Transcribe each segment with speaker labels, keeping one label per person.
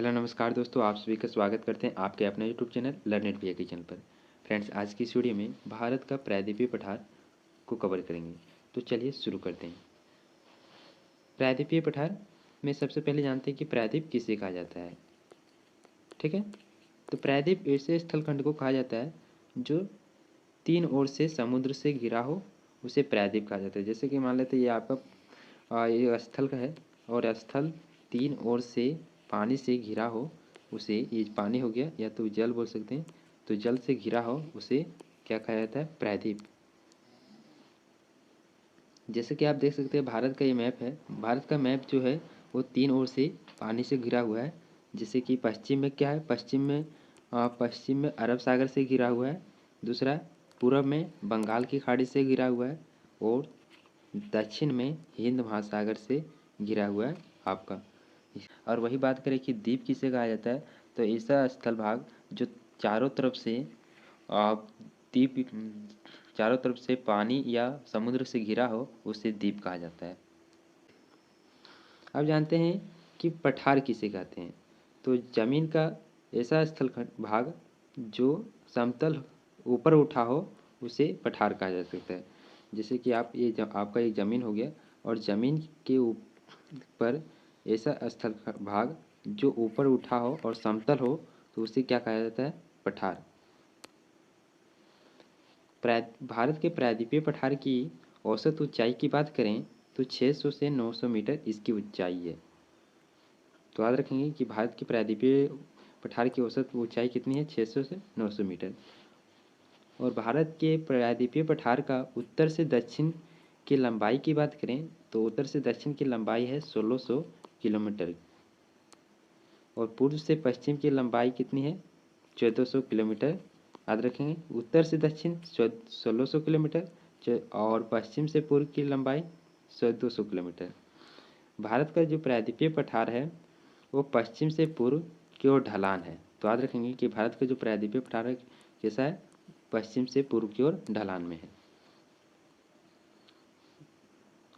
Speaker 1: Hello नमस्कार दोस्तों, आप सभी का स्वागत करते हैं आपके अपने यूट्यूब चैनल लर्नेट भैया के चैनल पर। फ्रेंड्स, आज की इस वीडियो में भारत का प्रायद्वीपीय पठार को कवर करेंगे। तो चलिए शुरू करते हैं। प्रायद्वीपीय पठार में सबसे पहले जानते हैं कि प्रायद्वीप किसे कहा जाता है। ठीक है, तो प्रायद्वीप ऐसे स्थलखंड को कहा जाता है जो तीन ओर से समुद्र से घिरा हो, उसे प्रायद्वीप कहा जाता है। जैसे कि मान लेते हैं ये आपका ये स्थल का है और स्थल तीन ओर से पानी से घिरा हो, उसे ये पानी हो गया या तो जल बोल सकते हैं। तो जल से घिरा हो उसे क्या कहा जाता है? प्रायद्वीप। जैसे कि आप देख सकते हैं भारत का ये मैप है। भारत का मैप जो है वो तीन ओर से पानी से घिरा हुआ है। जैसे कि पश्चिम में क्या है? पश्चिम में अरब सागर से घिरा हुआ है। दूसरा, पूरब में बंगाल की खाड़ी से घिरा हुआ है और दक्षिण में हिंद महासागर से घिरा हुआ है आपका। और वही बात करें कि द्वीप किसे कहा जाता है, तो ऐसा स्थल भाग जो चारों तरफ से द्वीप चारों तरफ से पानी या समुद्र से घिरा हो, उसे द्वीप कहा जाता है। अब जानते हैं कि पठार किसे कहते हैं। तो जमीन का ऐसा स्थल भाग जो समतल ऊपर उठा हो, उसे पठार कहा जा सकता है। जैसे कि आपका एक ज़मीन हो गया और ज़मीन के ऊपर ऐसा स्थल भाग जो ऊपर उठा हो और समतल हो, तो उसे क्या कहा जाता है? पठार। भारत के प्रायद्वीपीय पठार की औसत ऊंचाई की बात करें तो 600 से 900 मीटर इसकी ऊंचाई है। तो याद रखेंगे कि भारत की प्रायद्वीपीय पठार की औसत ऊंचाई कितनी है? 600 से 900 मीटर। और भारत के प्रायद्वीपीय पठार का उत्तर से दक्षिण की लंबाई की बात करें तो उत्तर से दक्षिण की लंबाई है 1600 किलोमीटर और पूर्व से पश्चिम की लंबाई कितनी है? 1400 किलोमीटर। याद रखेंगे, उत्तर से दक्षिण 1600 किलोमीटर और पश्चिम से पूर्व की लंबाई 1400 किलोमीटर। भारत का जो प्रायद्वीपीय पठार है वो पश्चिम से पूर्व की ओर ढलान है। तो याद रखेंगे कि भारत का जो प्रायद्वीपीय पठार है कैसा है? पश्चिम से पूर्व की ओर ढलान में है।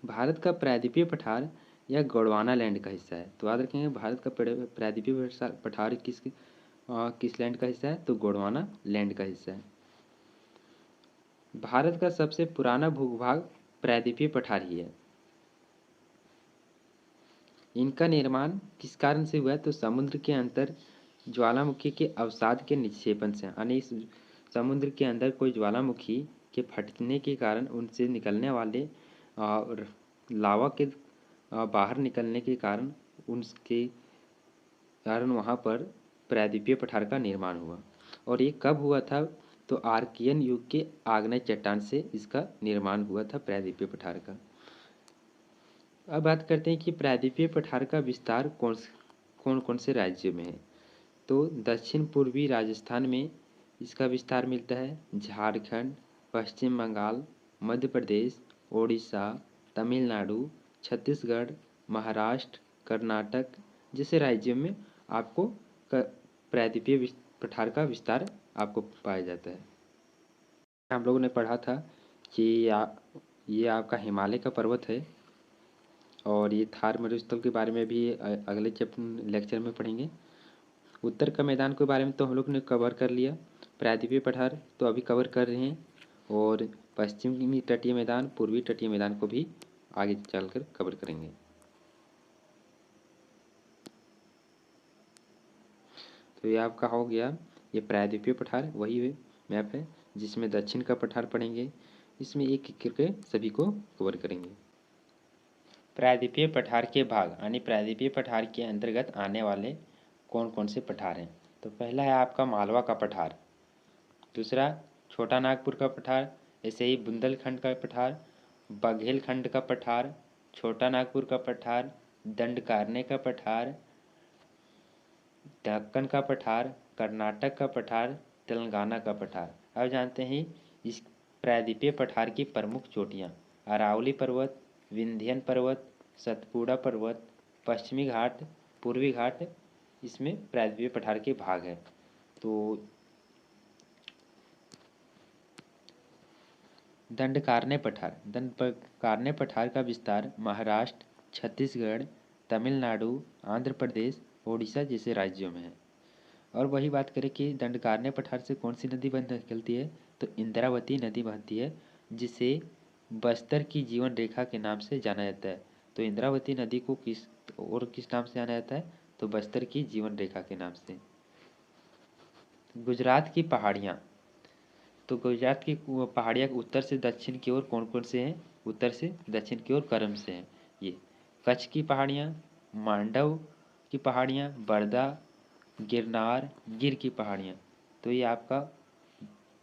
Speaker 1: भारत का प्रायद्वीपीय पठार यह गोंडवाना लैंड का हिस्सा है। तो याद रखेंगे भारत का प्रायद्वीपीय पठार किस लैंड का हिस्सा है? तो गोंडवाना लैंड का हिस्सा है। भारत का सबसे पुराना भूभाग प्रायद्वीपीय पठार ही है। इनका निर्माण किस कारण से हुआ है? तो समुद्र के अंदर ज्वालामुखी के अवसाद के निक्षेपण से, यानी समुद्र के अंदर कोई ज्वालामुखी के फटने के कारण उनसे निकलने वाले लावा के बाहर निकलने के कारण उनके कारण वहाँ पर प्रायद्वीपीय पठार का निर्माण हुआ। और ये कब हुआ था? तो आर्कियन युग के आग्नेय चट्टान से इसका निर्माण हुआ था प्रायद्वीपीय पठार का। अब बात करते हैं कि प्रायद्वीपीय पठार का विस्तार कौन कौन से राज्यों में है। तो दक्षिण पूर्वी राजस्थान में इसका विस्तार मिलता है। झारखंड, पश्चिम बंगाल, मध्य प्रदेश, ओडिशा, तमिलनाडु, छत्तीसगढ़, महाराष्ट्र, कर्नाटक जैसे राज्यों में आपको प्रायद्वीपीय पठार का विस्तार आपको पाया जाता है। हम लोगों ने पढ़ा था कि ये आपका हिमालय का पर्वत है और ये थार मरुस्थल के बारे में भी अगले लेक्चर में पढ़ेंगे। उत्तर का मैदान के बारे में तो हम लोग ने कवर कर लिया। प्रायद्वीपीय पठार तो अभी कवर कर रहे हैं और पश्चिमी तटीय मैदान, पूर्वी तटीय मैदान को भी आगे चलकर कवर करेंगे। तो ये आपका हो गया ये प्रायद्वीपीय पठार, वही मैप है जिसमें दक्षिण का पठार पढ़ेंगे। इसमें एक एक करके सभी को कवर करेंगे। प्रायद्वीपीय पठार के भाग यानी प्रायद्वीपीय पठार के अंतर्गत आने वाले कौन कौन से पठार हैं। तो पहला है आपका मालवा का पठार, दूसरा छोटा नागपुर का पठार, ऐसे ही बुंदेलखंड का पठार, बघेलखंड का पठार, छोटा नागपुर का पठार, दंडकारण्य का पठार, दक्कन का पठार, कर्नाटक का पठार, तेलंगाना का पठार। अब जानते हैं इस प्रायद्वीपीय पठार की प्रमुख चोटियाँ। अरावली पर्वत, विंध्यन पर्वत, सतपुड़ा पर्वत, पश्चिमी घाट, पूर्वी घाट इसमें प्रायद्वीपीय पठार के भाग हैं। तो दंडकारण्य पठार का विस्तार महाराष्ट्र, छत्तीसगढ़, तमिलनाडु, आंध्र प्रदेश ओडिशा जैसे राज्यों में है। और वही बात करें कि दंडकारण्य पठार से कौन सी नदी बन निकलती है, तो इंद्रावती नदी बहती है, जिसे बस्तर की जीवन रेखा के नाम से जाना जाता है। तो इंद्रावती नदी को किस नाम से जाना जाता है, तो बस्तर की जीवन रेखा के नाम से। गुजरात की पहाड़ियाँ, तो गुजरात की पहाड़ियाँ उत्तर से दक्षिण की ओर कौन कौन से हैं, उत्तर से दक्षिण की ओर क्रम से हैं ये। कच्छ की पहाड़ियाँ, मांडव की पहाड़ियाँ, बरदा, गिरनार, गिर की पहाड़ियाँ। तो ये आपका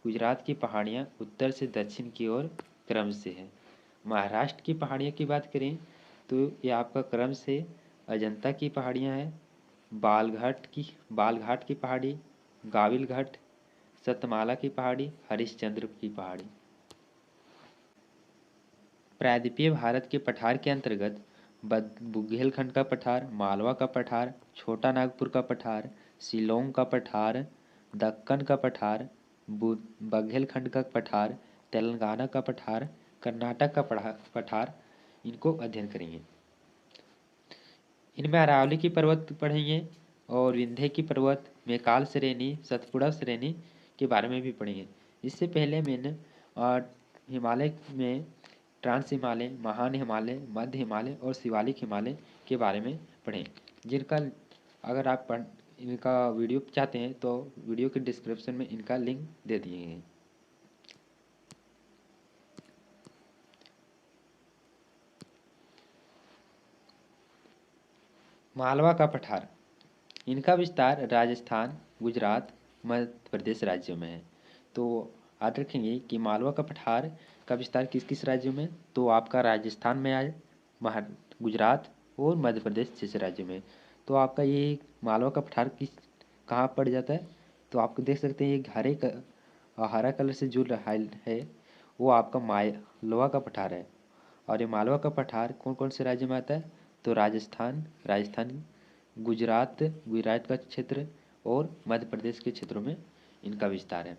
Speaker 1: गुजरात की पहाड़ियाँ उत्तर से दक्षिण की ओर क्रम से है। महाराष्ट्र की पहाड़ियों की बात करें तो ये आपका क्रम से अजंता की पहाड़ियाँ हैं, बालघाट की पहाड़ी, गाविल घाट, सतमाला की पहाड़ी, हरिश्चंद्र की पहाड़ी। प्रायद्वीपीय भारत के पठार के अंतर्गत बुंदेलखंड का पठार, मालवा का पठार, छोटा नागपुर का पठार, शिलोंग का पठार, दक्कन का पठार, बुंदेलखंड का पठार, तेलंगाना का पठार, कर्नाटक का पठार, इनको अध्ययन करेंगे। इनमें अरावली की पर्वत पढ़ेंगे और विंध्य की पर्वत, मैकाल श्रेणी, सतपुड़ा श्रेणी के बारे में भी पढ़ेंगे। इससे पहले मैंने हिमालय में ट्रांस हिमालय, महान हिमालय, मध्य हिमालय और शिवालिक हिमालय के बारे में पढ़ें, जिनका अगर आप इनका वीडियो चाहते हैं तो वीडियो के डिस्क्रिप्शन में इनका लिंक दे दिए हैं। मालवा का पठार, इनका विस्तार राजस्थान, गुजरात, मध्य प्रदेश राज्यों में है। तो याद रखेंगे कि मालवा का पठार का विस्तार किस किस राज्यों में, तो आपका राजस्थान में आए, गुजरात और मध्य प्रदेश जैसे राज्यों में। तो आपका ये मालवा का पठार कहाँ पड़ जाता है, तो आपको देख सकते हैं ये हरा कलर से जो है वो आपका मालवा का पठार है। और ये मालवा का पठार कौन कौन से राज्य में आता है, तो राजस्थान, गुजरात का क्षेत्र और मध्य प्रदेश के क्षेत्रों में इनका विस्तार है।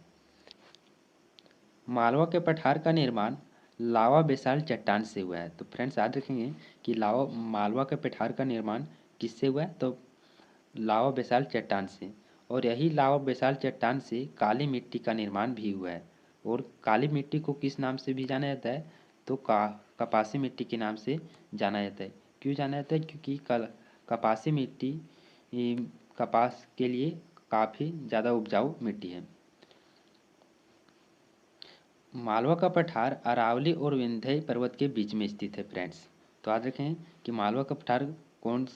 Speaker 1: मालवा के पठार का निर्माण लावा बेसाल्ट चट्टान से हुआ है। तो फ्रेंड्स याद रखेंगे कि मालवा के पठार का निर्माण किससे हुआ है, तो लावा बेसाल्ट चट्टान से। और यही लावा बेसाल्ट चट्टान से काली मिट्टी का निर्माण भी हुआ है। और काली मिट्टी को किस नाम से भी जाना जाता है, तो कपासी मिट्टी के नाम से जाना जाता है। क्यों जाना जाता है, क्योंकि कपासी मिट्टी कपास के लिए काफ़ी ज़्यादा उपजाऊ मिट्टी है। मालवा का पठार अरावली और विंध्य पर्वत के बीच में स्थित है फ्रेंड्स। तो याद रखें कि मालवा का पठार कौन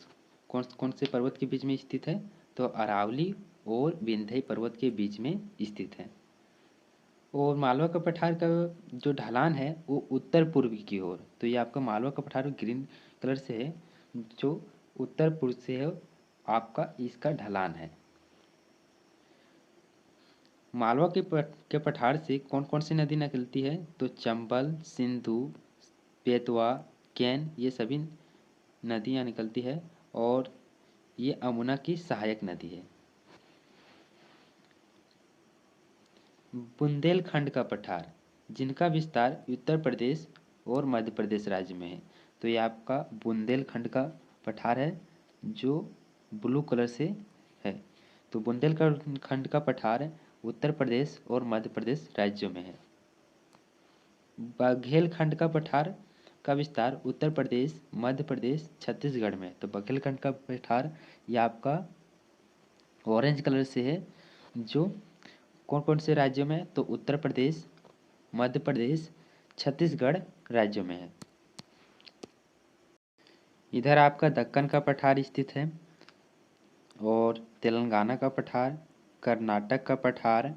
Speaker 1: कौन से पर्वत के बीच में स्थित है, तो अरावली और विंध्य पर्वत के बीच में स्थित है। और मालवा का पठार का जो ढलान है वो उत्तर पूर्व की ओर, तो ये आपका मालवा का पठार ग्रीन कलर से है, जो उत्तर पूर्व से है आपका इसका ढलान है। मालवा के पठार से कौन कौन सी नदी निकलती है, तो चंबल, सिंधु, बेतवा, कैन, ये सभी नदियाँ निकलती है और ये अमुना की सहायक नदी है। बुंदेलखंड का पठार, जिनका विस्तार उत्तर प्रदेश और मध्य प्रदेश राज्य में है। तो ये आपका बुंदेलखंड का पठार है जो ब्लू कलर से है। तो बुंदेलखंड का पठार उत्तर प्रदेश और मध्य प्रदेश राज्यों में है। बघेलखंड का पठार का विस्तार उत्तर प्रदेश, मध्य प्रदेश, छत्तीसगढ़ में। तो बघेलखंड का पठार ये आपका ऑरेंज कलर से है, जो कौन कौन से राज्यों में, तो उत्तर प्रदेश, मध्य प्रदेश, छत्तीसगढ़ राज्यों में है। इधर आपका दक्कन का पठार स्थित है और तेलंगाना का पठार, कर्नाटक का पठार,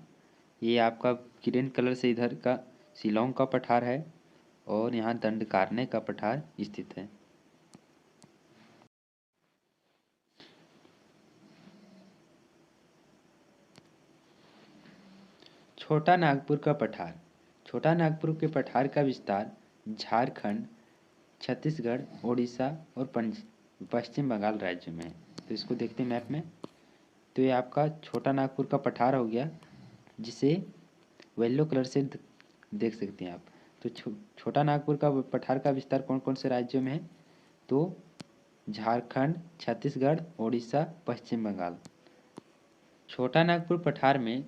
Speaker 1: ये आपका ग्रीन कलर से इधर का शिलोंग का पठार है और यहाँ दंडकारण्य का पठार स्थित है। छोटा नागपुर का पठार, छोटा नागपुर के पठार का विस्तार झारखंड, छत्तीसगढ़, उड़ीसा और पश्चिम बंगाल राज्य में है। तो इसको देखते हैं मैप में, तो ये आपका छोटा नागपुर का पठार हो गया, जिसे येलो कलर से देख सकते हैं आप। तो छोटा नागपुर का पठार का विस्तार कौन कौन से राज्यों में है, तो झारखंड, छत्तीसगढ़, उड़ीसा, पश्चिम बंगाल। छोटा नागपुर पठार में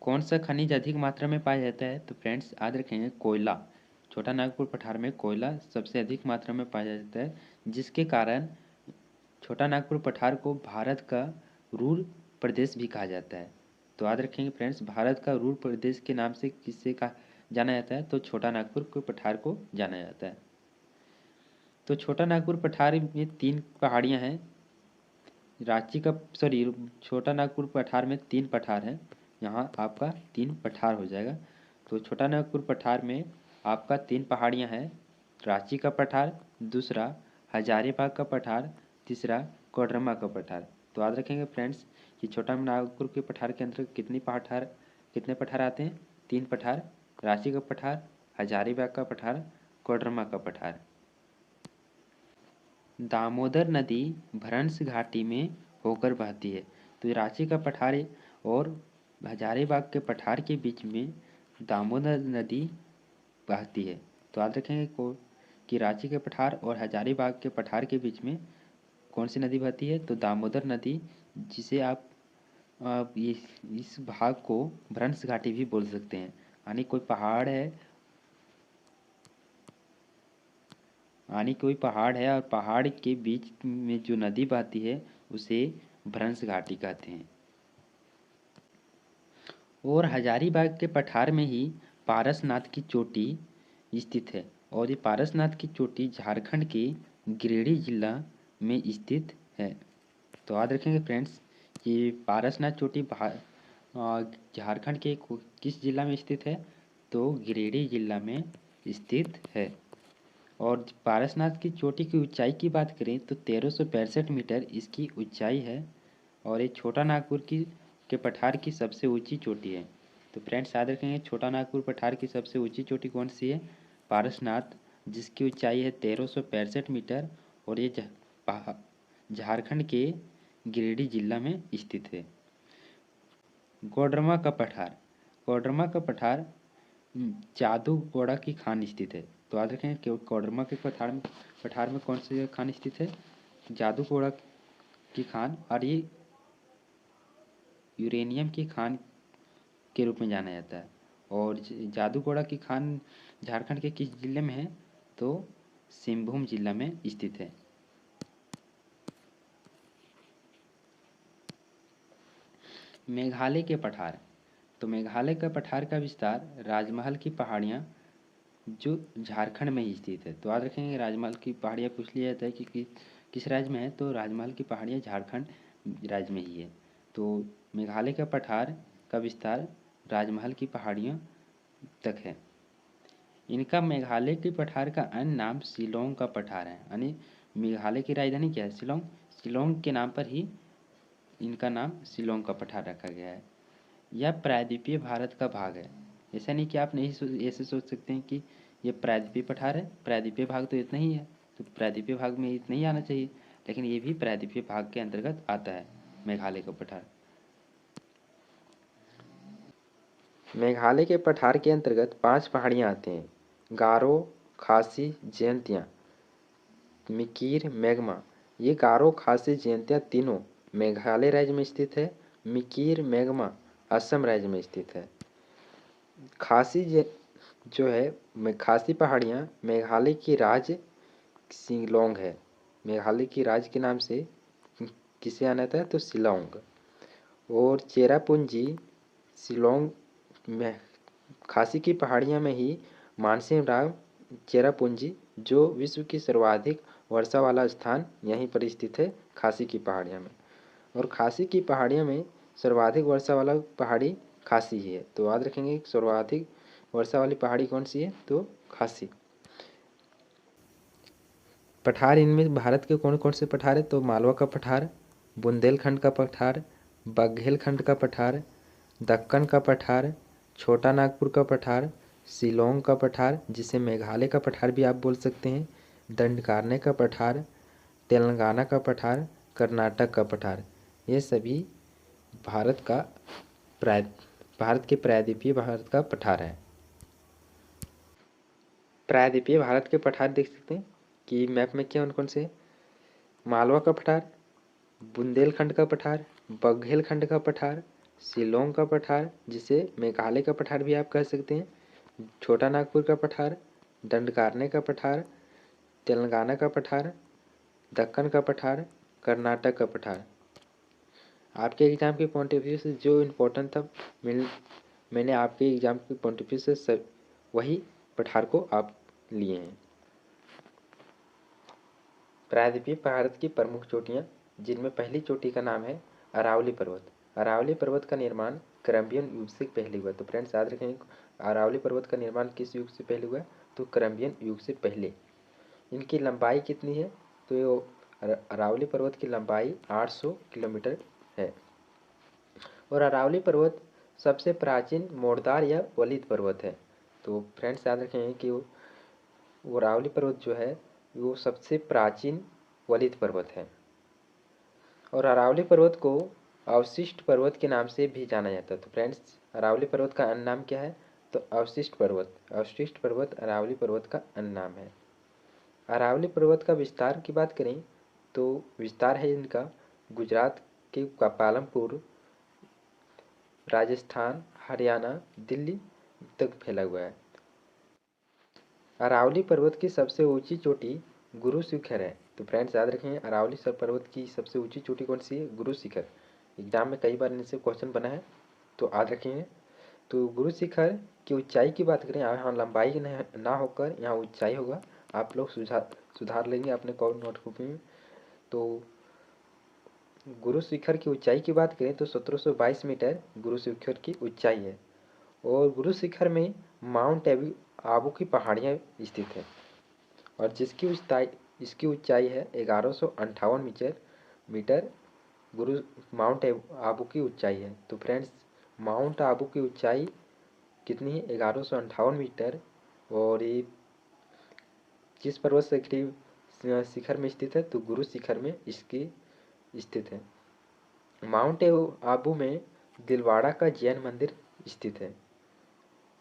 Speaker 1: कौन सा खनिज अधिक मात्रा में पाया जाता है? तो फ्रेंड्स याद रखेंगे कोयला। छोटा नागपुर पठार में कोयला सबसे अधिक मात्रा में पाया जाता है, जिसके कारण छोटा नागपुर पठार को भारत का रूर प्रदेश भी कहा जाता है। तो याद रखेंगे फ्रेंड्स, भारत का रूर प्रदेश के नाम से किससे कहा जाना जाता है? तो छोटा नागपुर के पठार को जाना जाता है। तो छोटा नागपुर पठार में 3 पहाड़ियाँ हैं। छोटा नागपुर पठार में 3 पठार हैं। यहाँ आपका 3 पठार हो जाएगा। तो छोटा नागपुर पठार में आपका 3 पहाड़ियाँ हैं। रांची का पठार, दूसरा हजारीबाग का पठार, तीसरा कोडरमा का पठार। तो याद रखेंगे फ्रेंड्स कि छोटा नागपुर के पठार के अंतर्गत कितने पठार आते हैं? 3 पठार, रांची का पठार, हजारीबाग का पठार, कोडरमा का पठार। दामोदर नदी भ्रंश घाटी में होकर बहती है। तो रांची का पठार और हजारीबाग के पठार के बीच में दामोदर नदी बहती है। तो याद रखेंगे कि रांची के पठार और हजारीबाग के पठार के बीच में कौन सी नदी बहती है? तो दामोदर नदी, जिसे आप इस भाग को भ्रंश घाटी भी बोल सकते हैं। यानी कोई पहाड़ है और पहाड़ के बीच में जो नदी बहती है उसे भ्रंश घाटी कहते हैं। और हजारीबाग के पठार में ही पारसनाथ की चोटी स्थित है। और ये पारसनाथ की चोटी झारखंड के गिरिडीह जिला में स्थित है। तो याद रखेंगे फ्रेंड्स कि पारसनाथ चोटी झारखंड के किस जिला में स्थित है? तो गिरिडीह जिला में स्थित है। और पारसनाथ की चोटी की ऊंचाई की बात करें तो 1365 मीटर इसकी ऊंचाई है। और ये छोटा नागपुर के पठार की सबसे ऊंची चोटी है। तो फ्रेंड्स याद रखेंगे छोटा नागपुर पठार की सबसे ऊंची चोटी कौन सी है? पारसनाथ, जिसकी ऊंचाई है 1365 मीटर और ये झारखंड के गिरिडीह जिला में स्थित है। कोडरमा का पठार जादूगोड़ा की खान स्थित है। तो याद रखें कि कोडरमा के पठार में कौन सी खान स्थित है? जादूगोड़ा की खान, और ये यूरेनियम की खान के रूप में जाना जाता है। और जादूगोड़ा की खान झारखंड के किस जिले में है? तो सिंहभूम जिला में स्थित है। मेघालय के पठार। तो मेघालय का पठार का विस्तार राजमहल की पहाड़ियाँ जो झारखंड में ही स्थित है। तो याद रखेंगे राजमहल की पहाड़ियाँ पूछ लिया जाता है कि किस राज्य में है? तो राजमहल की पहाड़ियाँ झारखंड राज्य में ही है। तो मेघालय का पठार का विस्तार राजमहल की पहाड़ियों तक है। इनका मेघालय के पठार का अन्य नाम शिलोंग का पठार है। यानी मेघालय की राजधानी क्या है? शिलोंग। शिलोंग के नाम पर ही इनका नाम शिलोंग का पठार रखा गया है। यह प्रायद्वीपीय भारत का भाग है। ऐसा नहीं कि आप नहीं ऐसे सोच सकते हैं कि ये प्रायद्वीपीय पठार है, प्रायद्वीपीय भाग तो इतना ही है, तो प्रायद्वीपीय भाग में इतना ही आना चाहिए, लेकिन ये भी प्रायद्वीपीय भाग के अंतर्गत आता है मेघालय का पठार। मेघालय के पठार के अंतर्गत 5 पहाड़ियाँ आती हैं: गारो, खासी, जयंतिया, मिकीर, मैग्मा। ये गारो, खासी, जयंतिया तीनों मेघालय राज्य में स्थित है। मिकीर, मैग्मा असम राज्य में स्थित है। जो है खासी पहाड़ियाँ मेघालय की राज्य शिलोंग है। मेघालय की राज्य के नाम से किसे आना था? तो शिलोंग। और चेरापूंजी शिलोंग में खासी की पहाड़ियाँ में ही मानसिंह राव चेरापूंजी, जो विश्व की सर्वाधिक वर्षा वाला स्थान यहीं पर स्थित है, खासी की पहाड़ियाँ में। और खासी की पहाड़ियों में सर्वाधिक वर्षा वाला पहाड़ी खासी ही है। तो याद रखेंगे सर्वाधिक वर्षा वाली पहाड़ी कौन सी है? तो खासी। पठार इनमें भारत के कौन कौन से पठार है? तो मालवा का पठार, बुंदेलखंड का पठार, बघेलखंड का पठार, दक्कन का पठार, छोटा नागपुर का पठार, शिलोंग का पठार, जिसे मेघालय का पठार भी आप बोल सकते हैं, दंडकारण्य का पठार, तेलंगाना का पठार, कर्नाटक का पठार। ये सभी भारत के प्रायद्वीपीय भारत का पठार है। प्रायद्वीपीय भारत के पठार देख सकते हैं कि मैप में कौन कौन से मालवा का पठार, बुंदेलखंड का पठार, बघेलखंड का पठार, शिलोंग का पठार जिसे मेघालय का पठार भी आप कह सकते हैं, छोटा नागपुर का पठार, दंडकारने का पठार, तेलंगाना का पठार, दक्कन का पठार, कर्नाटक का पठार। आपके एग्ज़ाम के पॉइंट ऑफ व्यू से जो इम्पोर्टेंट था मैंने आपके एग्ज़ाम के पॉइंट ऑफ व्यू से वही पठार को आप लिए हैं। प्रायद्वीपीय भारत की प्रमुख चोटियाँ, जिनमें पहली चोटी का नाम है अरावली पर्वत। अरावली पर्वत का निर्माण कैम्ब्रियन युग से पहले हुआ। तो फ्रेंड्स याद रखें, अरावली पर्वत का निर्माण किस युग से पहले हुआ? तो कैम्ब्रियन युग से पहले। इनकी लंबाई कितनी है? तो ये अरावली पर्वत की लंबाई 800 किलोमीटर है। और अरावली पर्वत सबसे प्राचीन मोड़दार या वलित पर्वत है। तो फ्रेंड्स याद रखें कि वो अरावली पर्वत जो है वो सबसे प्राचीन वलित पर्वत है। और अरावली पर्वत को अवशिष्ट पर्वत के नाम से भी जाना जाता है। तो फ्रेंड्स अरावली पर्वत का अन्य नाम क्या है? तो अवशिष्ट पर्वत। अवशिष्ट पर्वत अरावली पर्वत का अन्य नाम है। अरावली पर्वत का विस्तार की बात करें तो विस्तार है इनका गुजरात के पालमपुर, राजस्थान, हरियाणा, दिल्ली तक फैला हुआ है। अरावली पर्वत की सबसे ऊंची चोटी गुरु शिखर है। तो फ्रेंड्स याद रखें, अरावली पर्वत की सबसे ऊंची चोटी कौन सी है? गुरु शिखर। एग्जाम में कई बार इनसे क्वेश्चन बना है, तो याद रखेंगे। तो गुरु शिखर की ऊंचाई की बात करें, यहाँ लंबाई ना होकर यहाँ ऊंचाई होगा। आप लोग सुधार लेंगे अपने नोटबुक में। तो गुरु शिखर की ऊंचाई की बात करें तो 1722 मीटर गुरु शिखर की ऊंचाई है। और गुरु शिखर में माउंट आबू की पहाड़ियाँ स्थित है और इसकी ऊंचाई है 1158 मीटर गुरु माउंट आबू की ऊंचाई है। तो फ्रेंड्स माउंट आबू की ऊंचाई कितनी है? 1158 मीटर। और ये किस पर्वत शिखर में स्थित है? तो गुरु शिखर में इसकी स्थित है। माउंट आबू में दिलवाड़ा का जैन मंदिर स्थित है।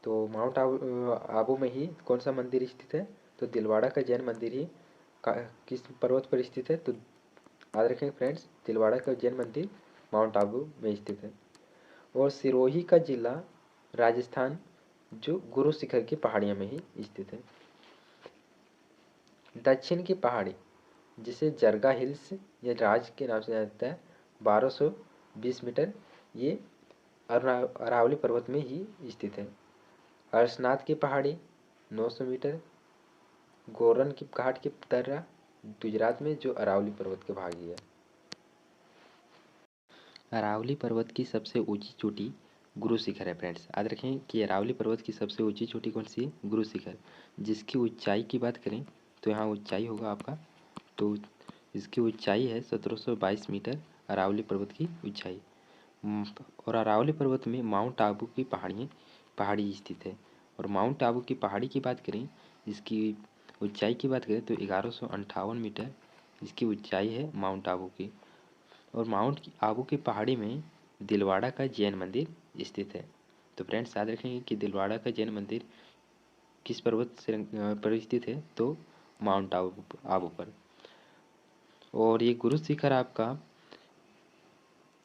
Speaker 1: तो माउंट आबू में ही कौन सा मंदिर स्थित है? तो दिलवाड़ा का जैन मंदिर ही किस पर्वत पर स्थित है? तो याद रखें फ्रेंड्स, दिलवाड़ा का जैन मंदिर माउंट आबू में स्थित है। और सिरोही का जिला राजस्थान जो गुरु शिखर की पहाड़ियों में ही स्थित है। दक्षिण की पहाड़ी जिसे जरगा हिल्स या राज के नाम से जाना जाता है, 1220 मीटर, ये अरावली पर्वत में ही स्थित है। हर्षनाथ की पहाड़ी 900 मीटर, गोरन की घाट की दर्रा गुजरात में जो अरावली पर्वत के भाग ही है। अरावली पर्वत की सबसे ऊंची चोटी गुरु शिखर है। फ्रेंड्स याद रखें कि अरावली पर्वत की सबसे ऊंची चोटी कौन सी है? गुरु शिखर। जिसकी ऊंचाई की बात करें तो यहाँ ऊंचाई होगा आपका, तो इसकी ऊंचाई है 1722 मीटर अरावली पर्वत की ऊंचाई। और अरावली पर्वत में माउंट आबू की पहाड़ी स्थित है। और माउंट आबू की पहाड़ी की बात करें, इसकी ऊंचाई की बात करें तो 1158 मीटर इसकी ऊंचाई है माउंट आबू की। और माउंट आबू की पहाड़ी में दिलवाड़ा का जैन मंदिर स्थित है। तो फ्रेंड्स याद रखेंगे कि दिलवाड़ा का जैन मंदिर किस पर्वत पर स्थित है? तो माउंट आबू पर। और ये गुरु शिखर आपका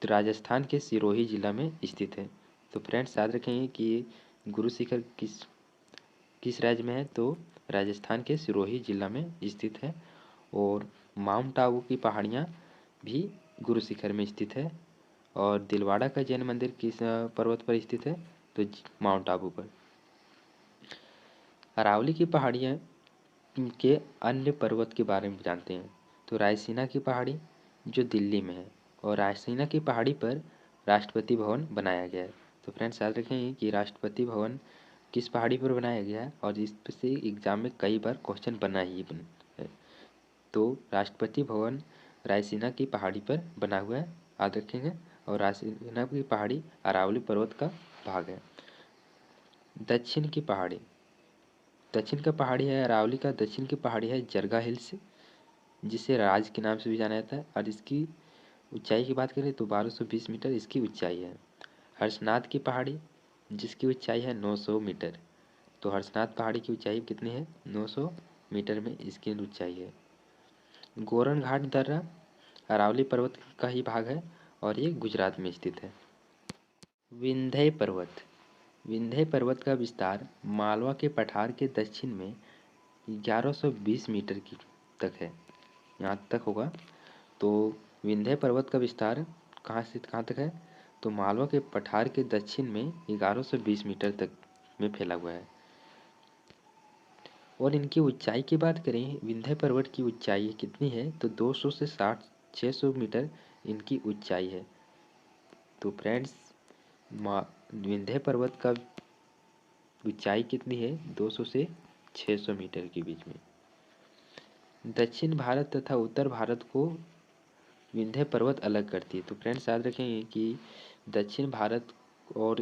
Speaker 1: राजस्थान के सिरोही जिला में स्थित है। तो फ्रेंड्स याद रखेंगे कि ये गुरु शिखर किस राज्य में है? तो राजस्थान के सिरोही जिला में स्थित है। और माउंट आबू की पहाड़ियाँ भी गुरु शिखर में स्थित है। और दिलवाड़ा का जैन मंदिर किस पर्वत पर स्थित है? तो माउंट आबू पर। अरावली की पहाड़ियाँ के अन्य पर्वत के बारे में जानते हैं। तो रायसीना की पहाड़ी जो दिल्ली में है, और रायसीना की पहाड़ी पर राष्ट्रपति भवन बनाया गया है। तो फ्रेंड्स याद रखें कि राष्ट्रपति भवन किस पहाड़ी पर बनाया गया है, और इससे एग्जाम में कई बार क्वेश्चन बना ही है। तो राष्ट्रपति भवन रायसीना की पहाड़ी पर बना हुआ है, याद रखेंगे। और रायसीना की पहाड़ी अरावली पर्वत का भाग है। दक्षिण की पहाड़ी, दक्षिण का पहाड़ी है अरावली का दक्षिण की पहाड़ी है जरगा हिल्स, जिसे राज के नाम से भी जाना जाता है। और इसकी ऊंचाई की बात करें तो 1220 मीटर इसकी ऊंचाई है। हर्षनाथ की पहाड़ी जिसकी ऊंचाई है 900 मीटर। तो हर्षनाथ पहाड़ी की ऊंचाई कितनी है? 900 मीटर में इसकी ऊंचाई है। गोरन घाट दर्रा अरावली पर्वत का ही भाग है और ये गुजरात में स्थित है। विंध्य पर्वत। विंध्य पर्वत का विस्तार मालवा के पठार के दक्षिण में 1120 मीटर की तक है, यहाँ तक होगा। तो विंध्य पर्वत का विस्तार कहाँ से कहाँ तक है, तो मालवा के पठार के दक्षिण में 1120 मीटर तक में फैला हुआ है। और इनकी ऊंचाई की बात करें, विंध्य पर्वत की ऊंचाई कितनी है, तो 200 से 600 मीटर इनकी ऊंचाई है। तो फ्रेंड्स, विंध्य पर्वत का ऊंचाई कितनी है, 200 से 600 मीटर के बीच में। दक्षिण भारत तथा उत्तर भारत को विंध्य पर्वत अलग करती है। तो फ्रेंड्स याद रखेंगे कि दक्षिण भारत और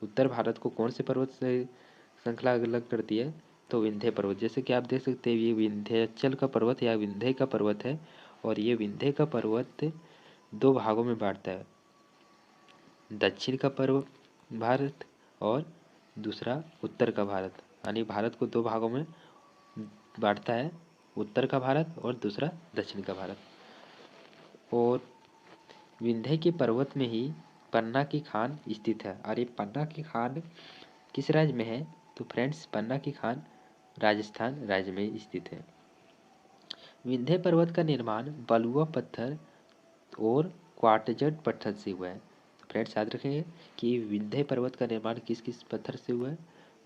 Speaker 1: उत्तर भारत को कौन से पर्वत से श्रृंखला अलग करती है, तो विंध्य पर्वत। जैसे कि आप देख सकते हैं, ये विंध्याचल का पर्वत या विंध्य का पर्वत है, और ये विंध्य का पर्वत दो भागों में बांटता है, दक्षिण का पर्वत भारत और दूसरा उत्तर का भारत, यानी भारत को दो भागों में बांटता है, उत्तर का भारत और दूसरा दक्षिण का भारत। और विंध्य के पर्वत में ही पन्ना की खान स्थित है। और ये पन्ना की खान किस राज्य में है, तो फ्रेंड्स पन्ना की खान राजस्थान राज्य में स्थित है। विंध्य पर्वत का निर्माण बलुआ पत्थर और क्वार्टजट पत्थर से हुआ है। तो फ्रेंड्स याद रखेंगे कि विंध्य पर्वत का निर्माण किस किस पत्थर से हुआ है,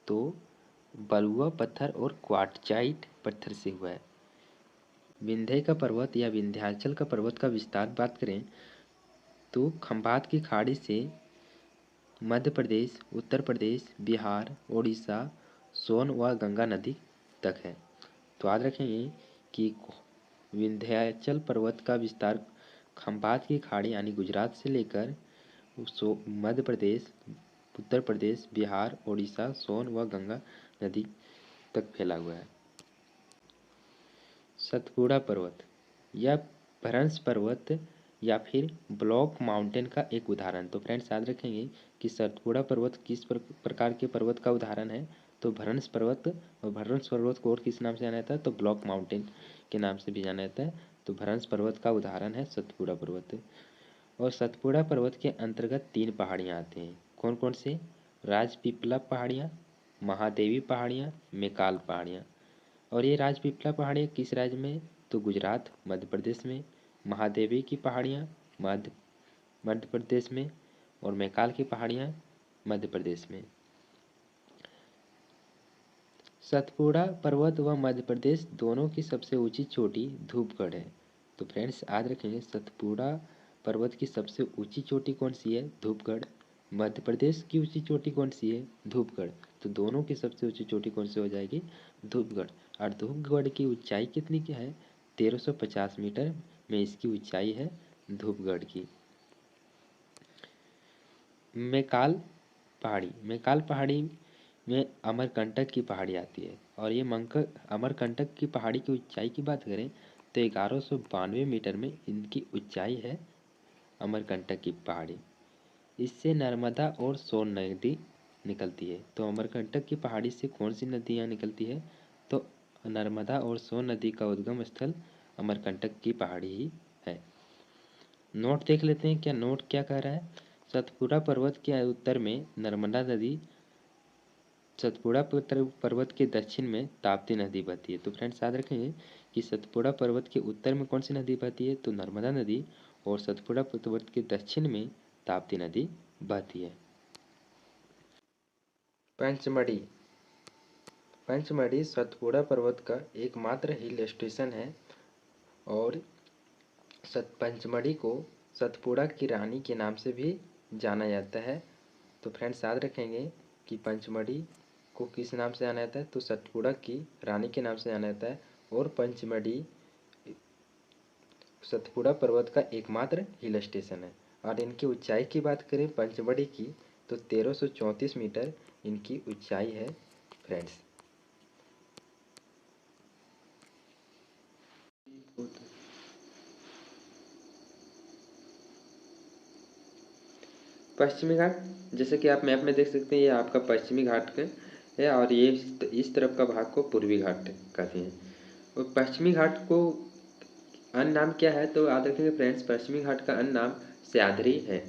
Speaker 1: तो बलुआ पत्थर और क्वार्टजाइट पत्थर से हुआ है। विंध्य का पर्वत या विंध्याचल का पर्वत का विस्तार बात करें, तो खंभात की खाड़ी से मध्य प्रदेश, उत्तर प्रदेश, बिहार, उड़ीसा, सोन व गंगा नदी तक है। तो याद रखेंगे कि विंध्याचल पर्वत का विस्तार खंभात की खाड़ी यानी गुजरात से लेकर मध्य प्रदेश, उत्तर प्रदेश, बिहार, उड़ीसा, सोन व गंगा नदी तक फैला हुआ है। सतपुड़ा पर्वत या भ्रंश पर्वत या फिर ब्लॉक माउंटेन का एक उदाहरण। तो फ्रेंड्स याद रखेंगे कि सतपुड़ा पर्वत किस प्रकार के पर्वत का उदाहरण है, तो भ्रंश पर्वत। और भ्रंश पर्वत को और किस नाम से जाना जाता है, तो ब्लॉक माउंटेन के नाम से भी जाना जाता है। तो भ्रंश पर्वत का उदाहरण है सतपुड़ा पर्वत। और सतपुड़ा पर्वत के अंतर्गत 3 पहाड़ियाँ आती हैं। कौन कौन से, राजपीपला पहाड़ियाँ, महादेवी पहाड़ियाँ, मेकाल पहाड़ियाँ। और ये राजपीपला पहाड़ियाँ किस राज्य में, तो गुजरात मध्य प्रदेश में, महादेवी की पहाड़ियाँ मध्य प्रदेश में, और मेकाल की पहाड़ियाँ मध्य प्रदेश में। सतपुड़ा पर्वत व मध्य प्रदेश दोनों की सबसे ऊंची चोटी धूपगढ़ है। तो फ्रेंड्स याद रखेंगे, सतपुड़ा पर्वत की सबसे ऊंची चोटी कौन सी है, धूपगढ़। मध्य प्रदेश की ऊंची चोटी कौन सी है, धूपगढ़। तो दोनों की सबसे ऊंची चोटी कौन सी हो जाएगी, धूपगढ़। और धूपगढ़ की ऊंचाई कितनी क्या है, 1350 मीटर में इसकी ऊंचाई है धूपगढ़ की। मेकाल पहाड़ी में अमरकंटक की पहाड़ी आती है। और ये अमरकंटक की पहाड़ी की ऊंचाई की बात करें, तो 1192 मीटर में इनकी ऊंचाई है अमरकंटक की पहाड़ी। इससे नर्मदा और सोन नदी निकलती है। तो अमरकंटक की पहाड़ी से कौन सी नदियाँ निकलती है, तो नर्मदा और सोन नदी का उद्गम स्थल अमरकंटक की पहाड़ी ही है। नोट देख लेते हैं, नोट क्या कह रहा है। सतपुड़ा पर्वत के उत्तर में नर्मदा नदी, सतपुड़ा पर्वत के दक्षिण में ताप्ती नदी बहती है। तो फ्रेंड्स याद रखेंगे कि सतपुड़ा पर्वत के उत्तर में कौन सी नदी बहती है, तो नर्मदा नदी, और सतपुड़ा पर्वत के दक्षिण में ताप्ती नदी बहती है। पंचमढ़ी। पंचमढ़ी सतपुड़ा पर्वत का एकमात्र हिल स्टेशन है। और पंचमढ़ी को सतपुड़ा की रानी के नाम से भी जाना जाता है। तो फ्रेंड्स याद रखेंगे कि पंचमढ़ी को किस नाम से जाना जाता है, तो सतपुड़ा की रानी के नाम से जाना जाता है। और पंचमढ़ी सतपुड़ा पर्वत का एकमात्र हिल स्टेशन है। और इनकी ऊंचाई की बात करें पंचमढ़ी की, तो 1334 मीटर इनकी ऊंचाई है फ्रेंड्स। पश्चिमी घाट, जैसे कि आप मैप में देख सकते हैं, ये आपका पश्चिमी घाट है, और ये इस तरफ का भाग को पूर्वी घाट कहते हैं। और पश्चिमी घाट को अन्य नाम क्या है? तो याद रखेंगे फ्रेंड्स, पश्चिमी घाट का अन्य नाम सह्याद्री है।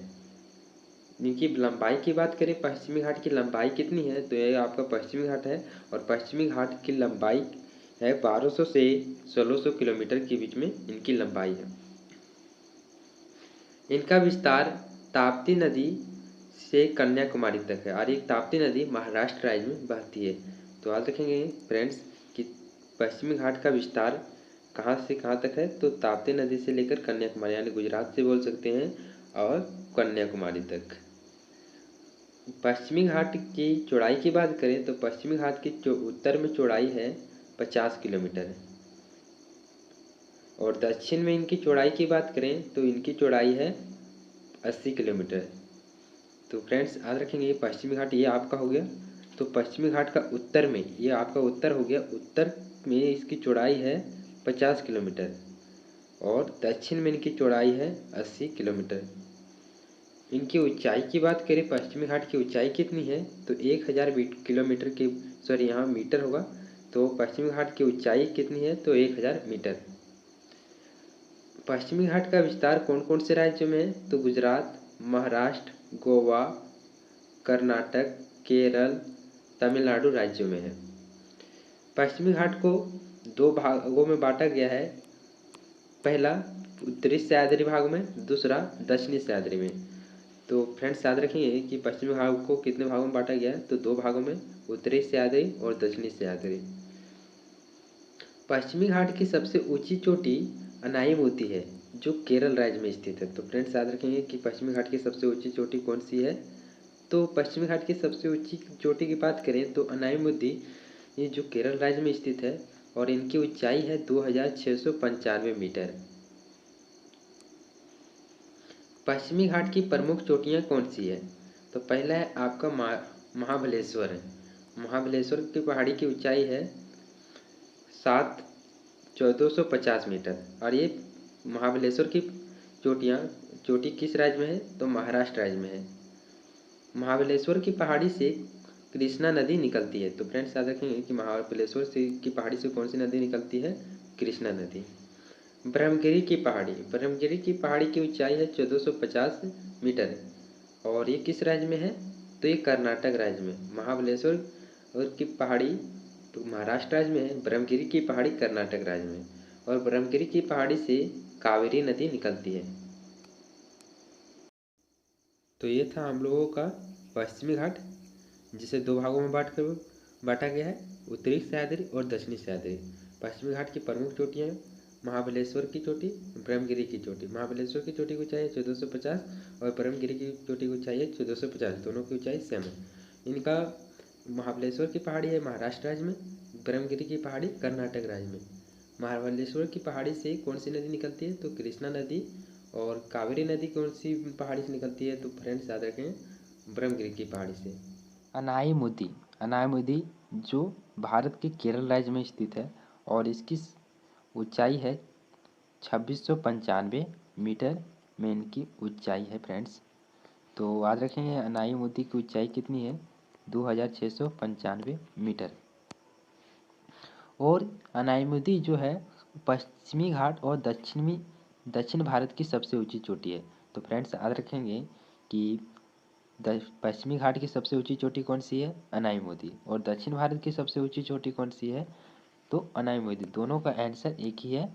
Speaker 1: इनकी लंबाई की बात करें, पश्चिमी घाट की लंबाई कितनी है? तो ये आपका पश्चिमी घाट है और पश्चिमी घाट की लंबाई है 1200 से 1600 किलोमीटर के बीच में इनकी लंबाई है। इनका विस्तार ताप्ती नदी से कन्याकुमारी तक है और ये ताप्ती नदी महाराष्ट्र राज्य में बहती है। तो याद रखेंगे फ्रेंड्स कि पश्चिमी घाट का विस्तार कहाँ से कहाँ तक है? तो ताप्ती नदी से लेकर कन्याकुमारी यानी गुजरात से बोल सकते हैं और कन्याकुमारी तक। पश्चिमी घाट की चौड़ाई की बात करें तो पश्चिमी घाट की उत्तर में चौड़ाई है 50 किलोमीटर और दक्षिण में इनकी चौड़ाई की बात करें तो इनकी चौड़ाई है 80 किलोमीटर। तो फ्रेंड्स याद रखेंगे ये पश्चिमी घाट ये आपका हो गया। तो पश्चिमी घाट का उत्तर में ये आपका उत्तर हो गया, उत्तर में इसकी चौड़ाई है 50 किलोमीटर और दक्षिण में इनकी चौड़ाई है 80 किलोमीटर। इनकी ऊंचाई की बात करें, पश्चिमी घाट की ऊंचाई कितनी है? तो 1000 किलोमीटर की, सॉरी यहाँ मीटर होगा। तो पश्चिमी घाट की ऊंचाई कितनी है? तो 1000 मीटर। पश्चिमी घाट का विस्तार कौन कौन से राज्यों में है? तो गुजरात, महाराष्ट्र, गोवा, कर्नाटक, केरल, तमिलनाडु राज्यों में है। पश्चिमी घाट को दो भागों में बांटा गया है, पहला उत्तरी सह्याद्री भाग में, दूसरा दक्षिणी सह्याद्री में। तो फ्रेंड्स याद रखिए कि पश्चिमी घाट को कितने भागों में बांटा गया है? तो दो भागों में, उत्तरी सह्याद्री और दक्षिणी सह्याद्री। पश्चिमी घाट की सबसे ऊंची चोटी अनाईमुदी है जो केरल राज्य में स्थित है। तो फ्रेंड्स याद रखेंगे कि पश्चिमी घाट की सबसे ऊंची चोटी कौन सी है? तो पश्चिमी घाट की सबसे ऊंची चोटी की बात करें तो अनाईमुदी, ये जो केरल राज्य में स्थित है और इनकी ऊंचाई है 2695 मीटर। पश्चिमी घाट की प्रमुख चोटियाँ कौन सी है? तो पहला है आपका महाबलेश्वर है। महाबलेश्वर की पहाड़ी की ऊंचाई है 1450 मीटर और ये महाबलेश्वर की चोटी किस राज्य में है? तो महाराष्ट्र राज्य में है। महाबलेश्वर की पहाड़ी से कृष्णा नदी निकलती है। तो फ्रेंड्स याद रखेंगे कि महाबलेश्वर से की पहाड़ी से कौन सी नदी निकलती है? कृष्णा नदी। ब्रह्मगिरी की पहाड़ी की ऊंचाई है 1450 मीटर और ये किस राज्य में है? तो ये कर्नाटक राज्य में। महाबलेश्वर और की पहाड़ी तो महाराष्ट्र राज्य में है, ब्रह्मगिरी की पहाड़ी कर्नाटक राज्य में और ब्रह्मगिरी की पहाड़ी से कावेरी नदी निकलती है। तो ये था हम लोगों का पश्चिमी घाट, जिसे दो भागों में बांटा गया है, उत्तरी सह्याद्री और दक्षिणी सह्याद्री। पश्चिमी घाट की प्रमुख चोटियाँ हैं महाबलेश्वर की चोटी, ब्रह्मगिरी की चोटी। महाबलेश्वर की चोटी की ऊंचाई है 1450 और ब्रह्मगिरी की चोटी की ऊंचाई है 1450, दोनों की ऊंचाई सेम है। इनका महाबलेश्वर की पहाड़ी है महाराष्ट्र राज्य में, ब्रह्मगिरी की पहाड़ी कर्नाटक राज्य में। महाबलेश्वर की पहाड़ी से कौन सी नदी निकलती है? तो कृष्णा नदी। और कावेरी नदी कौन सी पहाड़ी से निकलती है? तो फ्रेंड्स याद रखें, ब्रह्मगिरी की पहाड़ी से। अनायमुदी जो भारत के केरल राज्य में स्थित है और इसकी ऊंचाई है 2695 मीटर में इनकी ऊंचाई है फ्रेंड्स। तो याद रखेंगे अनायमुदी की ऊंचाई कितनी है? 2695 मीटर। और अनायमुदी जो है पश्चिमी घाट और दक्षिण भारत की सबसे ऊंची चोटी है। तो फ्रेंड्स याद रखेंगे कि पश्चिमी घाट की सबसे ऊंची चोटी कौन सी है? अनायमुदी। और दक्षिण भारत की सबसे ऊंची चोटी कौन सी है? तो अनायमुदी। दोनों का आंसर एक ही है।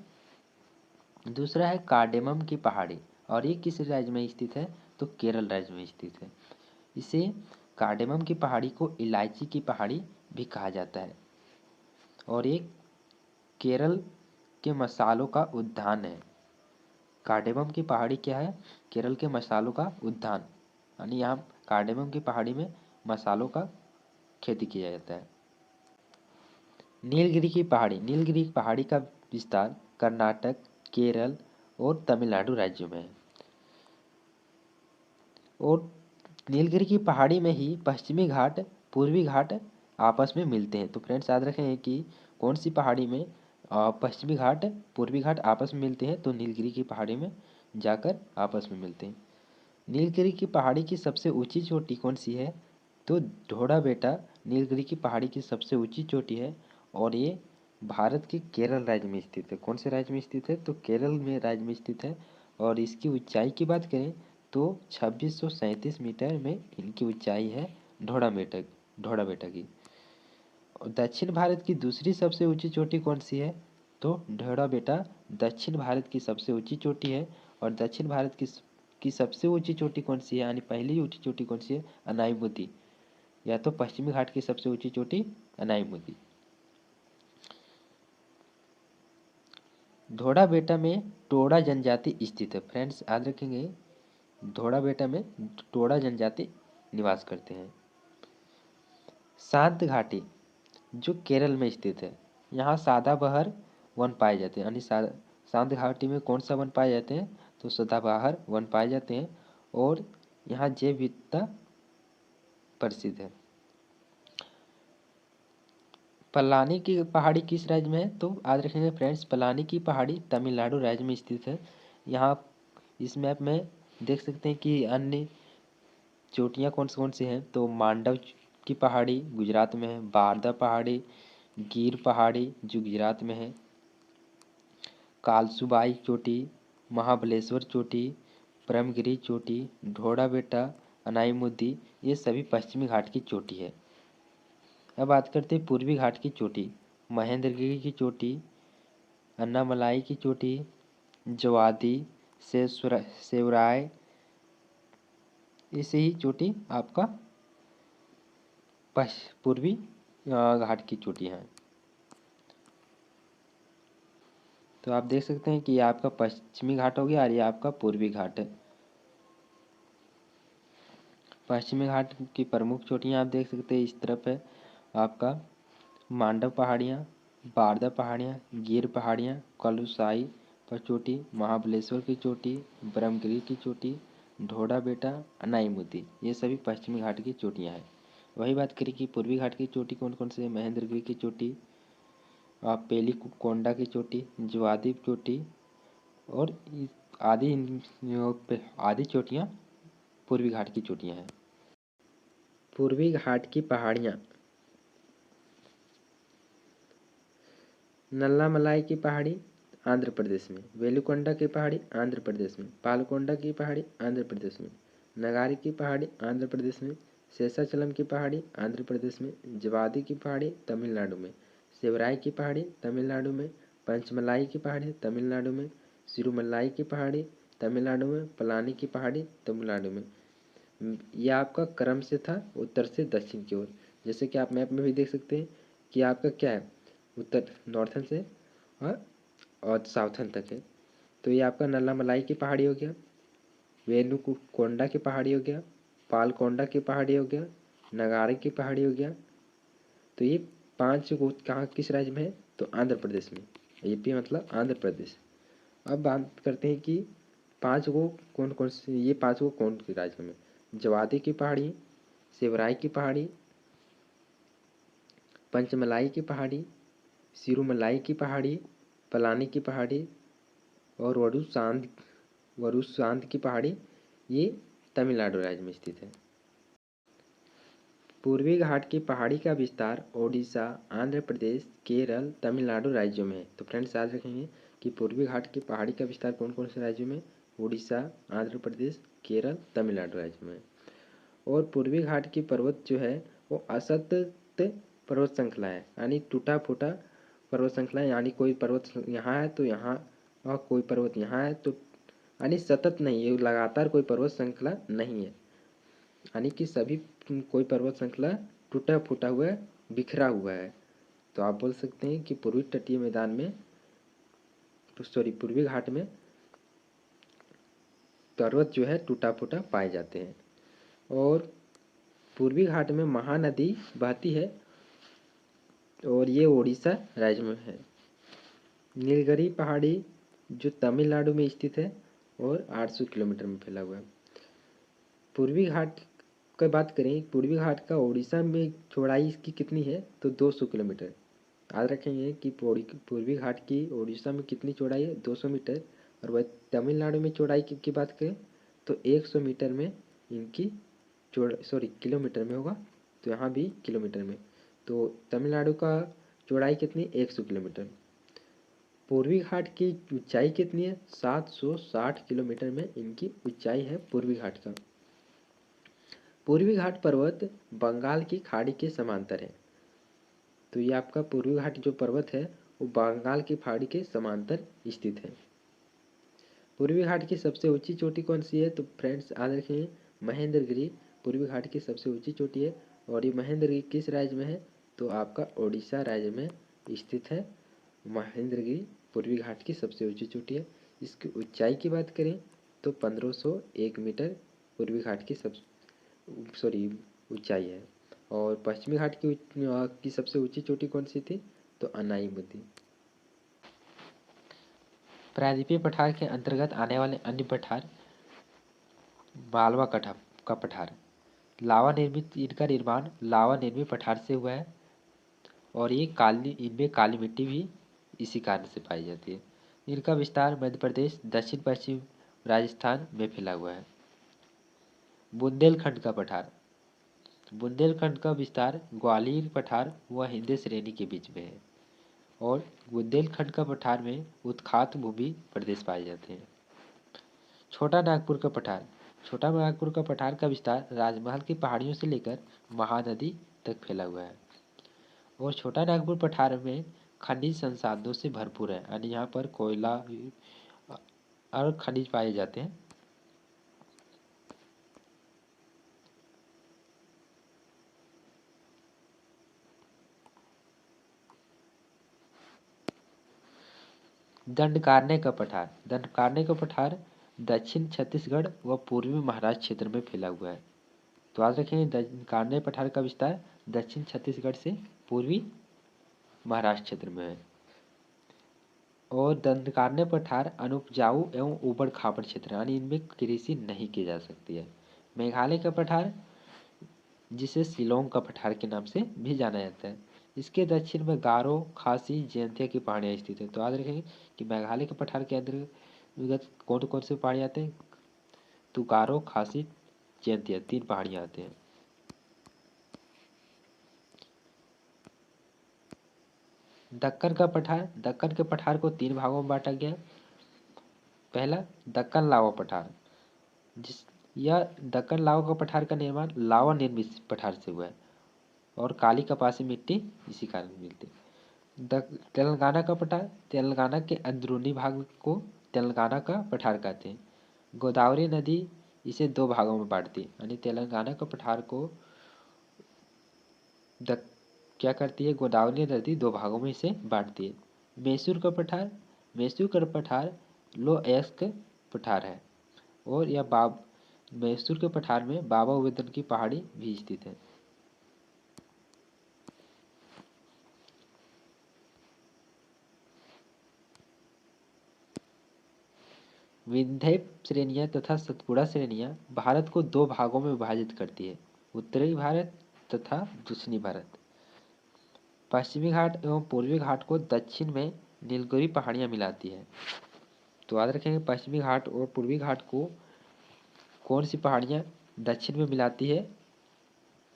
Speaker 1: दूसरा है कार्डेमम की पहाड़ी और ये किस राज्य में स्थित है? तो केरल राज्य में स्थित है। इसे कार्डेमम की पहाड़ी को इलायची की पहाड़ी भी कहा जाता है और ये केरल के मसालों का उद्यान है। कार्डेमम की पहाड़ी क्या है? केरल के मसालों का उद्यान, यानी यहाँ कार्डेमम की पहाड़ी में मसालों का खेती किया जाता है। नीलगिरी की पहाड़ी का विस्तार कर्नाटक, केरल और तमिलनाडु राज्यों में है। और नीलगिरी की पहाड़ी में ही पश्चिमी घाट, पूर्वी घाट आपस में मिलते हैं। तो फ्रेंड्स याद रखें कि कौन सी पहाड़ी में पश्चिमी घाट, पूर्वी घाट आपस में मिलते हैं? तो नीलगिरी की पहाड़ी में जाकर आपस में मिलते हैं। नीलगिरी की पहाड़ी की सबसे ऊंची चोटी कौन सी है? तो ढोड़ा बेटा नीलगिरी की पहाड़ी की सबसे ऊंची चोटी है और ये भारत के केरल राज्य में स्थित है। कौन से राज्य में स्थित है? तो केरल में राज्य में स्थित है। और इसकी ऊंचाई की बात करें तो 2637 मीटर में इनकी ऊंचाई है ढोड़ा बेटा की। और दक्षिण भारत की दूसरी सबसे ऊंची चोटी कौन सी है? तो ढोड़ा बेटा दक्षिण भारत की सबसे ऊंची चोटी है। और दक्षिण भारत की सबसे ऊंची चोटी कौन सी है, यानी पहली ऊंची चोटी कौन सी है? अनाईमुदी। या तो पश्चिमी घाट की सबसे ऊंची चोटी अनाईमुदी। धोड़ा बेटा में टोडा जनजाति स्थित है। फ्रेंड्स याद रखेंगे, धोड़ा बेटा में टोडा जनजाति निवास करते हैं। शांत घाटी जो केरल में स्थित है, यहाँ सदाबहार वन पाए जाते हैं। यानी शांत घाटी में कौन सा वन पाए जाते हैं? तो सदाबहार वन पाए जाते हैं। और यहाँ जैव विविधता प्रसिद्ध है। पलानी की पहाड़ी किस राज्य में है? तो याद रखेंगे फ्रेंड्स, पलानी की पहाड़ी तमिलनाडु राज्य में स्थित है। यहाँ इस मैप में देख सकते हैं कि अन्य चोटियाँ कौन सी हैं। तो मांडव की पहाड़ी गुजरात में है, बारदा पहाड़ी, गिर पहाड़ी जो गुजरात में है, कालसुबाई चोटी, महाबलेश्वर चोटी, ब्रह्मगिरी चोटी, ढोड़ा बेटा, अनाईमुदी, ये सभी पश्चिमी घाट की चोटी है। अब बात करते हैं पूर्वी घाट की चोटी। महेंद्रगिरी की चोटी, अन्नामलाई की चोटी, जवादी, सेवराय, ऐसे ही चोटी आपका पूर्वी घाट की चोटी है। तो आप देख सकते हैं कि ये आपका पश्चिमी घाट हो गया और ये आपका पूर्वी घाट है। पश्चिमी घाट की प्रमुख चोटियाँ आप देख सकते हैं इस तरफ है आपका मांडव पहाड़ियाँ, बारदा पहाड़ियाँ, गिर पहाड़ियाँ, कलुसाई पर चोटी, महाबलेश्वर की चोटी, ब्रह्मगिरी की चोटी, ढोड़ा बेटा, अनाईमुदी, ये सभी पश्चिमी घाट की चोटियाँ हैं। वही बात करें कि पूर्वी घाट की चोटी कौन कौन सी है? महेंद्रगिरी की चोटी, पेली कोंडा की चोटी, ज्वादी चोटी और आदि आदि चोटियाँ पूर्वी घाट की चोटियाँ हैं। पूर्वी घाट की पहाड़ियाँ नल्लामलाई की पहाड़ी आंध्र प्रदेश में, वेलुकोंडा की पहाड़ी आंध्र प्रदेश में, पालकोंडा की पहाड़ी आंध्र प्रदेश में, नगारी की पहाड़ी आंध्र प्रदेश में, शेषाचलम की पहाड़ी आंध्र प्रदेश में, जवादी की पहाड़ी तमिलनाडु में, सेवराई की पहाड़ी तमिलनाडु में, पंचमलाई की पहाड़ी तमिलनाडु में, सिरुमलाई की पहाड़ी तमिलनाडु में, पलानी की पहाड़ी तमिलनाडु में। यह आपका क्रम से था उत्तर से दक्षिण की ओर। जैसे कि आप मैप में भी देख सकते हैं कि आपका क्या है, उत्तर नॉर्थन से और साउथन तक है। तो ये आपका नल्लामलाई की पहाड़ी हो गया, वेनुकोंडा की पहाड़ी हो गया, पालकोंडा की पहाड़ी हो गया, नगारी की पहाड़ी हो गया। तो ये 5 को कहाँ किस राज्य में है? तो आंध्र प्रदेश में। यूपी मतलब आंध्र प्रदेश। अब बात करते हैं कि 5 को कौन कौन से, ये 5 को कौन के राज्य में? जवादी की पहाड़ी, सेवराई की पहाड़ी, पंचमलाई की पहाड़ी, सिरुमलाई की पहाड़ी, पलानी की पहाड़ी और वरुसांध की पहाड़ी, ये तमिलनाडु राज्य में स्थित है। पूर्वी घाट की पहाड़ी का विस्तार ओडिशा, आंध्र प्रदेश, केरल, तमिलनाडु राज्यों में है। तो फ्रेंड्स याद रखेंगे कि पूर्वी घाट की पहाड़ी का विस्तार कौन कौन से राज्यों में? ओडिशा, आंध्र प्रदेश, केरल, तमिलनाडु राज्य में। और पूर्वी घाट की पर्वत जो है वो असतत पर्वत श्रृंखला है, यानी टूटा फूटा पर्वत श्रृंखला है। यानी कोई पर्वत यहाँ है तो यहाँ, और कोई पर्वत यहाँ है तो, यानी सतत नहीं है, लगातार कोई पर्वत श्रृंखला नहीं है। यानी कि सभी कोई पर्वत श्रृंखला टूटा फूटा हुआ है, बिखरा हुआ है। तो आप बोल सकते हैं कि पूर्वी तटीय मैदान में, पूर्वी घाट में पर्वत जो है टूटा फूटा पाए जाते हैं। और पूर्वी घाट में महानदी बहती है और ये उड़ीसा राज्य में है। नीलगिरी पहाड़ी जो तमिलनाडु में स्थित है और 800 किलोमीटर में फैला हुआ है। पूर्वी घाट की बात करें, पूर्वी घाट का उड़ीसा में चौड़ाई इसकी कितनी है? तो 200 किलोमीटर। याद रखेंगे कि पूर्वी घाट की उड़ीसा में कितनी चौड़ाई है? 200 मीटर। और वह तमिलनाडु में चौड़ाई की बात करें तो 100 मीटर में इनकी किलोमीटर में होगा, तो यहाँ भी किलोमीटर में। तो तमिलनाडु का चौड़ाई कितनी 100 किलोमीटर। पूर्वी घाट की ऊंचाई कितनी है 760 किलोमीटर में इनकी ऊंचाई है पूर्वी घाट का। पूर्वी घाट पर्वत बंगाल की खाड़ी के समांतर है। तो ये आपका पूर्वी घाट जो पर्वत है वो बंगाल की खाड़ी के समांतर स्थित है। पूर्वी घाट की सबसे ऊंची चोटी कौन सी है तो फ्रेंड्स याद रखें महेंद्रगिरी पूर्वी घाट की सबसे ऊंची चोटी है। और ये महेंद्रगिरी किस राज्य में है तो आपका उड़ीसा राज्य में स्थित है। महेंद्रगिरी पूर्वी घाट की सबसे ऊंची चोटी है। इसकी ऊंचाई की बात करें तो 1501 मीटर पूर्वी घाट की ऊंचाई है। और पश्चिमी घाट की सबसे ऊंची चोटी कौन सी थी तो अनाईमुदी। प्रायद्वीपीय पठार के अंतर्गत आने वाले अन्य पठार मालवा का पठार लावा निर्मित इनका निर्माण लावा निर्मित पठार से हुआ है। और ये इनमें काली मिट्टी भी इसी कारण से पाई जाती है। इनका विस्तार मध्य प्रदेश दक्षिण पश्चिम राजस्थान में फैला हुआ है। बुंदेलखंड का पठार बुंदेलखंड का विस्तार ग्वालियर पठार व हिंदी श्रेणी के बीच में है। और बुंदेलखंड का पठार में उत्खात भूमि प्रदेश पाए जाते हैं। छोटा नागपुर का पठार छोटा नागपुर का पठार का विस्तार राजमहल की पहाड़ियों से लेकर महानदी तक फैला हुआ है। और छोटा नागपुर पठार में खनिज संसाधनों से भरपूर है यानी यहाँ पर कोयला और खनिज पाए जाते हैं। दंडकारण्य का पठार दक्षिण छत्तीसगढ़ व पूर्वी महाराष्ट्र क्षेत्र में फैला हुआ है। तो याद रखें दंडकारण्य पठार का विस्तार दक्षिण छत्तीसगढ़ से पूर्वी महाराष्ट्र क्षेत्र में है। और दंडकारण्य पठार अनुपजाऊ एवं ऊबड़ खाबड़ क्षेत्र यानी इनमें कृषि नहीं की जा सकती है। मेघालय का पठार जिसे शिलोंग का पठार के नाम से भी जाना जाता है। इसके दक्षिण में गारो खासी जयंतिया की पहाड़ियाँ स्थित है। तो याद रखेंगे कि मेघालय के पठार के अंतर्गत कौन कौन से पहाड़ी आते हैं तो गारो खासी जयंतिया 3 पहाड़ियाँ आते हैं। दक्कन के पठार को 3 भागों में बांटा गया। पहला दक्कन लावा पठार यह दक्कन लावा का पठार का निर्माण लावा निर्मित पठार से हुआ है। और काली कपासी मिट्टी इसी कारण मिलती है। तेलंगाना का पठार तेलंगाना के अंदरूनी भाग को तेलंगाना का पठार कहते हैं। गोदावरी नदी इसे 2 भागों में बांटती है यानी तेलंगाना का पठार को क्या करती है गोदावरी नदी 2 भागों में इसे बांटती है। मैसूर का पठार लोएस्क पठार है। और यह मैसूर के पठार में बाबा वेदन की पहाड़ी भी स्थित है। विंध्य श्रेणियाँ तथा सतपुड़ा श्रेणियाँ भारत को 2 भागों में विभाजित करती है उत्तरी भारत तथा दक्षिणी भारत। पश्चिमी घाट एवं पूर्वी घाट को दक्षिण में नीलगिरी पहाड़ियाँ मिलाती है। तो याद रखेंगे पश्चिमी घाट और पूर्वी घाट को कौन सी पहाड़ियाँ दक्षिण में मिलाती है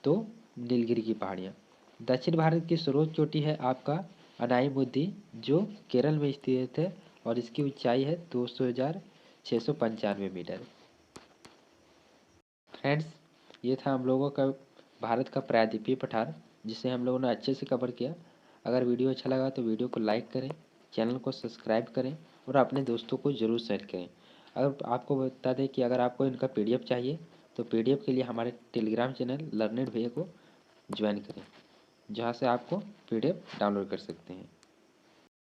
Speaker 1: तो नीलगिरी की पहाड़ियाँ। दक्षिण भारत की सर्वोच्च चोटी है आपका अनाईमुद्दी जो केरल में स्थित है। और इसकी ऊंचाई है 200,695 मीटर। फ्रेंड्स ये था हम लोगों का भारत का प्रायद्वीपीय पठार जिसे हम लोगों ने अच्छे से कवर किया। अगर वीडियो अच्छा लगा तो वीडियो को लाइक करें चैनल को सब्सक्राइब करें और अपने दोस्तों को ज़रूर शेयर करें। अगर आपको बता दें कि अगर आपको इनका PDF चाहिए तो PDF के लिए हमारे टेलीग्राम चैनल लर्नेड भैया को ज्वाइन करें जहाँ से आपको PDF डाउनलोड कर सकते हैं।